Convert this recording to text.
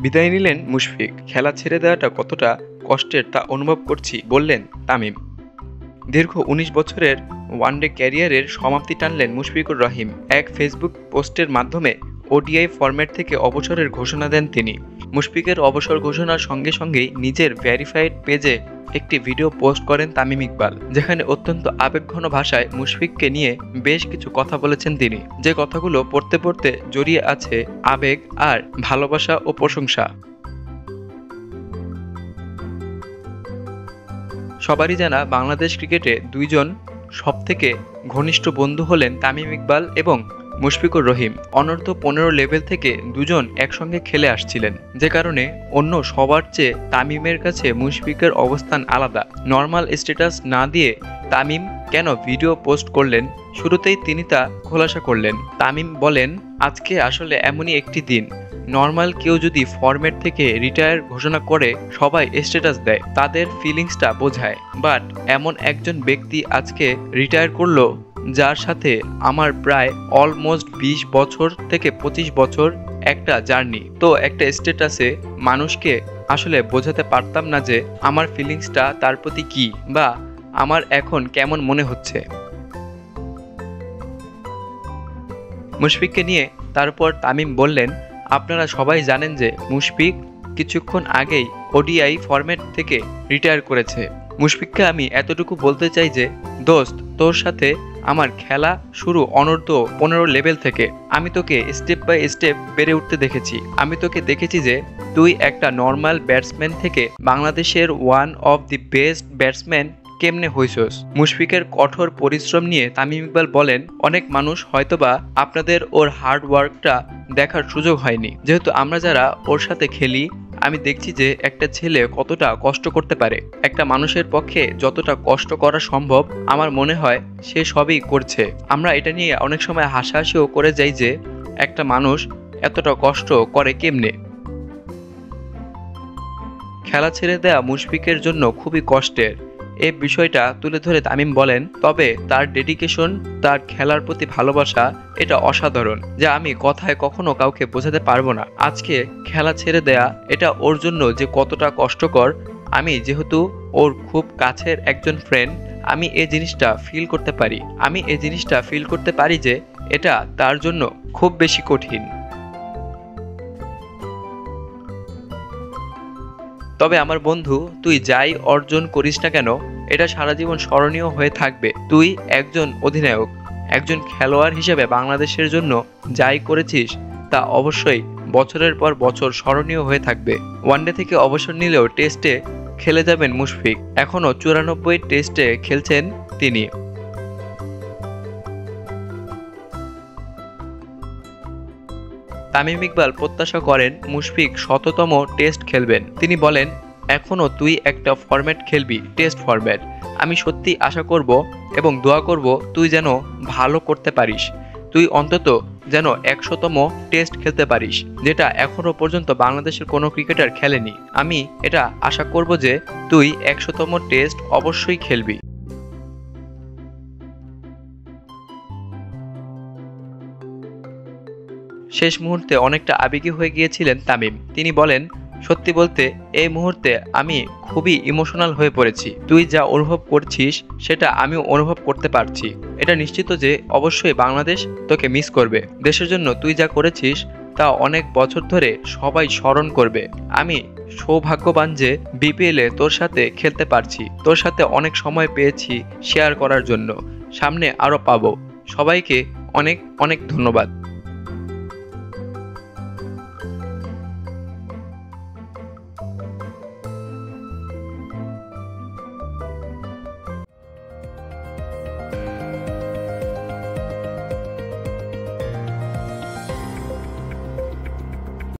বিদায় নিলেন মুশফিক। খেলা ছেড়ে দেওয়াটা কতটা কষ্টের তা অনুভব করছি বললেন তামিম। দীর্ঘ ১৯ বছরের ওয়ানডে ক্যারিয়ারের সমাপ্তি টানলেন মুশফিকুর রহিম। এক ফেসবুক পোস্টের মাধ্যমে ওডিআই ফরম্যাট থেকে অবসরের ঘোষণা দেন তিনি। মুশফিকের অবসর ঘোষণার সঙ্গে সঙ্গেই নিজের ভেরিফাইড পেজে একটি ভিডিও পোস্ট করেন তামিম ইকবাল, যেখানে অত্যন্ত আবেগঘন ভাষায় মুশফিককে নিয়ে বেশ কিছু কথা বলেছেন তিনি, যে কথাগুলো পড়তে পড়তে জড়িয়ে আছে আবেগ আর ভালোবাসা ও প্রশংসা। সবারই জানা বাংলাদেশ ক্রিকেটে দুইজন সবথেকে ঘনিষ্ঠ বন্ধু হলেন তামিম ইকবাল এবং মুশফিকুর রহিম। অনূর্ধ্ব ১৫ লেভেল থেকে দুজন একসঙ্গে খেলে আসছিলেন, যে কারণে অন্য সবার চেয়ে তামিমের কাছে মুশফিকের অবস্থান আলাদা। নর্মাল স্ট্যাটাস না দিয়ে তামিম কেন ভিডিও পোস্ট করলেন, শুরুতেই তিনি তা খোলাসা করলেন। তামিম বলেন, আজকে আসলে এমনই একটি দিন, নর্মাল কেউ যদি ফরম্যাট থেকে রিটায়ার ঘোষণা করে সবাই স্ট্যাটাস দেয়, তাদের ফিলিংসটা বোঝায়। বাট এমন একজন ব্যক্তি আজকে রিটায়ার করলো যার সাথে আমার প্রায় অলমোস্ট ২০ বছর থেকে ২৫ বছর একটা জার্নি। তো একটা স্ট্যাটাসে মানুষকে আসলে বোঝাতে পারতাম না যে আমার ফিলিংসটা তার প্রতি কি বা আমার এখন কেমন মনে হচ্ছে। মুশফিককে নিয়ে তারপর তামিম বললেন, আপনারা সবাই জানেন যে মুশফিক কিছুক্ষণ আগেই ওডিআই ফরম্যাট থেকে রিটায়ার করেছে। মুশফিককে আমি এতটুকু বলতে চাই যে দোস্ত, তোর সাথে আমার খেলা শুরু অনূর্ধ্ব ১৫ লেভেল থেকে। আমি তোকে স্টেপ বাই স্টেপ বেড়ে উঠতে দেখেছি। আমি তোকে দেখেছি যে তুই একটা নর্মাল ব্যাটসম্যান থেকে বাংলাদেশের one of the best batsman কেমনে হইছস। মুশফিকের কঠোর পরিশ্রম নিয়ে তামিম ইকবাল বলেন, অনেক মানুষ হয়তোবা আপনাদের ওর হার্ড ওয়ার্কটা দেখার সুযোগ হয়নি, যেহেতু আমরা যারা ওর সাথে খেলি আমি দেখছি যে একটা ছেলে কতটা কষ্ট করতে পারে। একটা মানুষের পক্ষে যতটা কষ্ট করা সম্ভব আমার মনে হয় সে সবই করছে। আমরা এটা নিয়ে অনেক সময় হাসাহাসিও করে যাই যে একটা মানুষ এতটা কষ্ট করে কেমনে। খেলা ছেড়ে দেয়া মুশফিকের জন্য খুবই কষ্টের, এই বিষয়টা তুলে ধরে তামিম বলেন, তবে তার ডেডিকেশন, তার খেলার প্রতি ভালোবাসা এটা অসাধারণ, যা আমি কথায় কখনো কাউকে বোঝাতে পারবো না। আজকে খেলা ছেড়ে দেয়া এটা ওর জন্য যে কতটা কষ্টকর, আমি যেহেতু ওর খুব কাছের একজন ফ্রেন্ড, আমি এই জিনিসটা ফিল করতে পারি যে এটা তার জন্য খুব বেশি কঠিন। তবে আমার বন্ধু, তুই যাই অর্জন করিস না কেন এটা সারা জীবন স্মরণীয় হয়ে থাকবে। তুই একজন অধিনায়ক, একজন খেলোয়াড় হিসেবে বাংলাদেশের জন্য যাই করেছিস তা অবশ্যই বছরের পর বছর স্মরণীয় হয়ে থাকবে। ওয়ানডে থেকে অবসর নিলেও টেস্টে খেলে যাবেন মুশফিক। এখনও ৯৪ টেস্টে খেলছেন তিনি। তামিম ইকবাল প্রত্যাশা করেন মুশফিক ১০০তম টেস্ট খেলবেন। তিনি বলেন, এখনও তুই একটা ফরম্যাট খেলবি, টেস্ট ফরম্যাট। আমি সত্যি আশা করব এবং দোয়া করব তুই যেন ভালো করতে পারিস। তুই অন্তত যেন ১০০তম টেস্ট খেলতে পারিস, যেটা এখনও পর্যন্ত বাংলাদেশের কোনো ক্রিকেটার খেলেনি। আমি এটা আশা করব যে তুই ১০০তম টেস্ট অবশ্যই খেলবি। শেষ মুহূর্তে অনেকটা আবেগী হয়ে গিয়েছিলেন তামিম। তিনি বলেন, সত্যি বলতে এই মুহূর্তে আমি খুবই ইমোশনাল হয়ে পড়েছি। তুই যা অনুভব করছিস সেটা আমিও অনুভব করতে পারছি। এটা নিশ্চিত যে অবশ্যই বাংলাদেশ তোকে মিস করবে। দেশের জন্য তুই যা করেছিস তা অনেক বছর ধরে সবাই স্মরণ করবে। আমি সৌভাগ্যবান যে বিপিএলে তোর সাথে খেলতে পারছি, তোর সাথে অনেক সময় পেয়েছি শেয়ার করার জন্য, সামনে আরও পাবো। সবাইকে অনেক অনেক ধন্যবাদ।